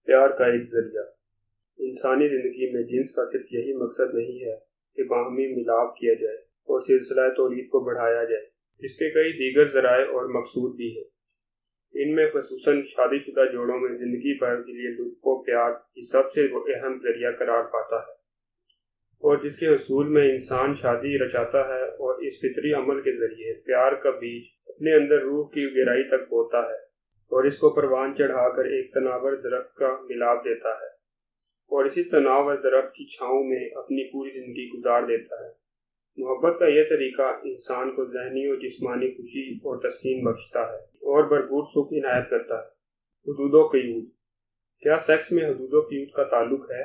پیار کا ایک ذریعہ۔ انسانی زندگی میں جنس کا صرف یہی مقصد نہیں ہے کہ باہمی ملاپ کیا جائے اور سلسلہ تولید کو بڑھایا جائے، اس کے کئی دیگر ذرائع اور مقصود بھی ہیں۔ ان میں خصوصاً شادی شدہ جوڑوں میں زندگی بھر کے لیے لطف و پیار کی سب سے اہم ذریعہ قرار پاتا ہے، اور جس کے حصول میں انسان شادی رچاتا ہے اور اس فطری عمل کے ذریعے پیار کا بیج اپنے اندر روح کی گہرائی تک بوتا ہے اور اس کو پروان چڑھا کر ایک تناور درخت کا ملاب دیتا ہے اور اسی تناور درخت کی چھاؤں میں اپنی پوری زندگی گزار دیتا ہے۔ محبت کا یہ طریقہ انسان کو ذہنی اور جسمانی خوشی اور تسکین بخشتا ہے اور بھرپور سکھ عنایت کرتا ہے۔ حدود و قیود۔ کیا سیکس میں حدود و قیود کا تعلق ہے؟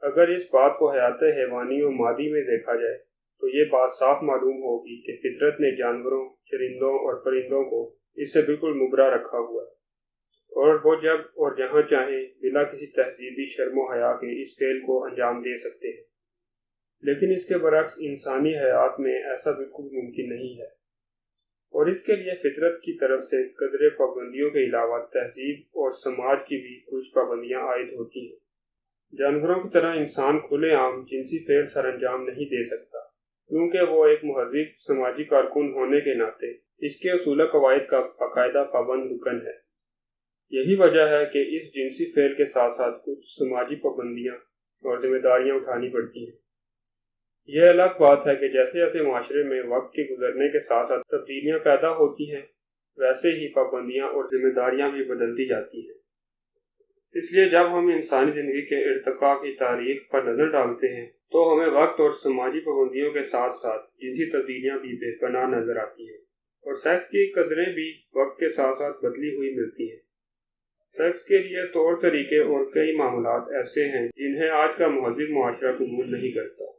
اگر اس بات کو حیات حیوانی و مادی میں دیکھا جائے تو یہ بات صاف معلوم ہوگی کہ فطرت نے جانوروں، چرندوں اور پرندوں کو اس سے بالکل مبرا رکھا ہوا ہے، اور وہ جب اور جہاں چاہیں بلا کسی تہذیبی شرم و حیا کے اس فعل کو انجام دے سکتے ہیں۔ لیکن اس کے برعکس انسانی حیات میں ایسا بالکل ممکن نہیں ہے، اور اس کے لیے فطرت کی طرف سے قدرے پابندیوں کے علاوہ تہذیب اور سماج کی بھی کچھ پابندیاں عائد ہوتی ہیں۔ جانوروں کی طرح انسان کھلے عام جنسی فعل سر انجام نہیں دے سکتا، کیونکہ وہ ایک مہذب سماجی کارکن ہونے کے ناطے اس کے اصول و قواعد کا باقاعدہ پابند رکن ہے۔ یہی وجہ ہے کہ اس جنسی فعل کے ساتھ ساتھ کچھ سماجی پابندیاں اور ذمہ داریاں اٹھانی پڑتی ہیں۔ یہ الگ بات ہے کہ جیسے جیسے معاشرے میں وقت کے گزرنے کے ساتھ ساتھ تبدیلیاں پیدا ہوتی ہیں، ویسے ہی پابندیاں اور ذمہ داریاں بھی بدلتی جاتی ہیں۔ اس لیے جب ہم انسانی زندگی کے ارتقاء کی تاریخ پر نظر ڈالتے ہیں تو ہمیں وقت اور سماجی پابندیوں کے ساتھ ساتھ جنسی تبدیلیاں بھی بے پناہ نظر آتی ہیں، اور سیکس کی قدریں بھی وقت کے ساتھ ساتھ بدلی ہوئی ملتی ہیں۔ سیکس کے لیے طور طریقے اور کئی معاملات ایسے ہیں جنہیں آج کا مہذب معاشرہ قبول نہیں کرتا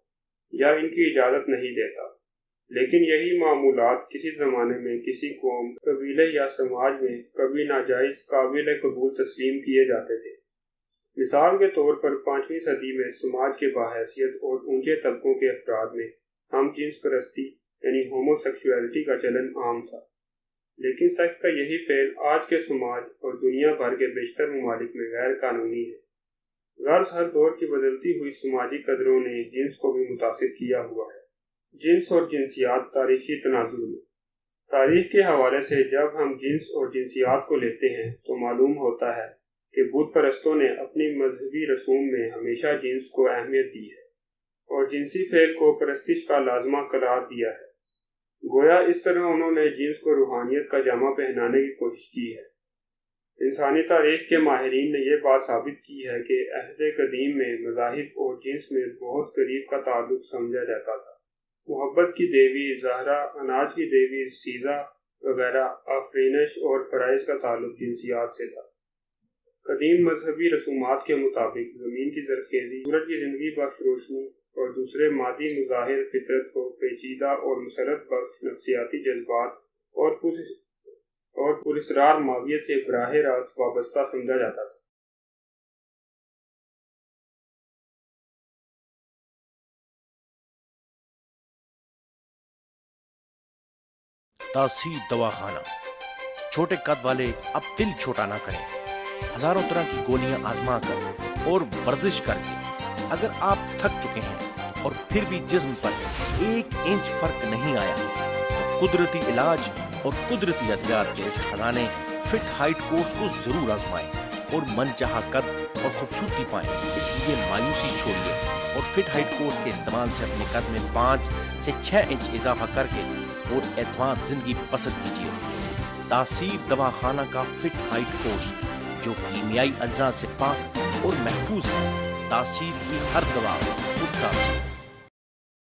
یا ان کی اجازت نہیں دیتا، لیکن یہی معمولات کسی زمانے میں کسی قوم، قبیلے یا سماج میں کبھی ناجائز قابل قبول تسلیم کیے جاتے تھے۔ مثال کے طور پر 5ویں صدی میں سماج کے باحیثیت اور اونچے طبقوں کے افراد میں ہم جنس پرستی یعنی ہومو سیکشولیٹی کا چلن عام تھا، لیکن سیکس کا یہی فعل آج کے سماج اور دنیا بھر کے بیشتر ممالک میں غیر قانونی ہے۔ غرض ہر دور کی بدلتی ہوئی سماجی قدروں نے جنس کو بھی متاثر کیا ہوا ہے۔ جنس اور جنسیات تاریخی تناظر میں۔ تاریخ کے حوالے سے جب ہم جنس اور جنسیات کو لیتے ہیں تو معلوم ہوتا ہے کہ بت پرستوں نے اپنی مذہبی رسوم میں ہمیشہ جنس کو اہمیت دی ہے اور جنسی فعل کو پرستش کا لازمہ قرار دیا ہے۔ گویا اس طرح انہوں نے جنس کو روحانیت کا جامہ پہنانے کی کوشش کی ہے۔ انسانی تاریخ کے ماہرین نے یہ بات ثابت کی ہے کہ عہد قدیم میں مذاہب اور جنس میں بہت قریب کا تعلق سمجھا جاتا تھا۔ محبت کی دیوی زہرا، اناج کی دیوی سیزا وغیرہ آفرینش اور فرائض کا تعلق جنسیات سے تھا۔ قدیم مذہبی رسومات کے مطابق زمین کی زرخیزی، سورج کی زندگی بخش روشنی اور دوسرے مادی مظاہر فطرت کو پیچیدہ اور مسرت بخش نفسیاتی جذبات اور پراسرار ماویت سے براہ راست وابستہ سمجھا جاتا تھا۔ تاثیر دواخانہ۔ چھوٹے قد والے اب دل چھوٹا نہ کریں۔ ہزاروں طرح کی گولیاں آزما کر اور ورزش کر کے اگر آپ تھک چکے ہیں اور پھر بھی جسم پر 1 انچ فرق نہیں آیا تو قدرتی علاج اور قدرتی ادویات کے اس خزانے فٹ ہائٹ کورس کو ضرور آزمائیں اور من چاہا قد اور خوبصورتی پائیں۔ اس لیے مایوسی چھوڑیے اور فٹ ہائٹ کورس کے استعمال سے اپنے قد میں 5 سے 6 انچ اضافہ کر کے اور اعتماد زندگی بسر کیجیے۔ تاثیر دواخانہ کا فٹ ہائٹ کورس جو کیمیائی اجزاء سے پاک اور محفوظ ہے۔ تاثیر کی ہر دوا خود تاثیر۔